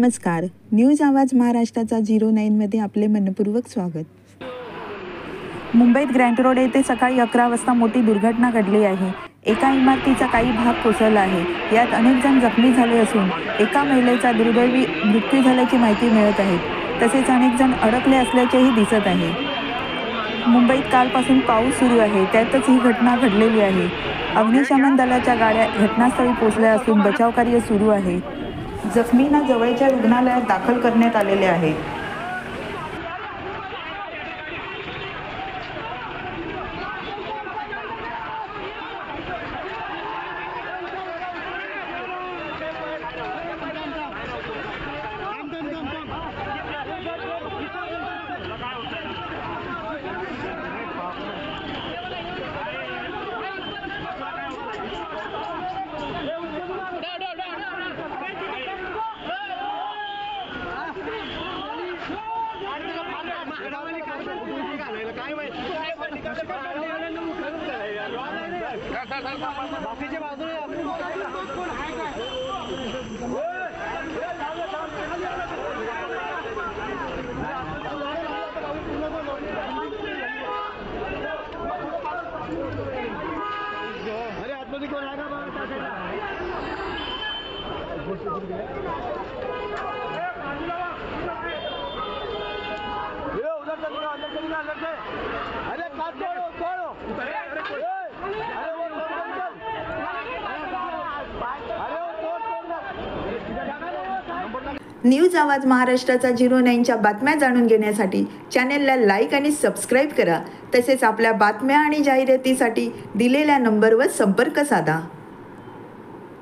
नमस्कार. न्यूज आवाज महाराष्ट्राचा 09 मध्ये आपले मनपूर्वक स्वागत. मुंबईत ग्रँट रोड येथे सकाळी 11 वाजता मोठी दुर्घटना घडली आहे. एका इमारतीचा काही भाग कोसळला आहे. यात अनेक जण जखमी झाले असून एका महिलेचा दुर्दैवी मृत्यू झाल्याची माहिती मिळत आहे. तसेच अनेक जण अडकले असल्याचेही दिसत आहे. मुंबईत कालपासून पाऊस सुरू आहे, त्यातच ही घटना घडलेली आहे. अग्निशमन दलाच्या गाड्या घटनास्थळी पोहोचल्या असून बचावकार्य सुरू आहे. जखमींना जवळच्या रुग्णालयात दाखल करण्यात आलेले आहे. न्यूज आवाज महाराष्ट्राचा 09च्या बातम्या जाणून घेण्यासाठी चॅनेलला लाईक आणि सबस्क्राईब करा. तसेच आपल्या बातम्या आणि जाहिरातीसाठी दिलेल्या नंबरवर संपर्क साधा.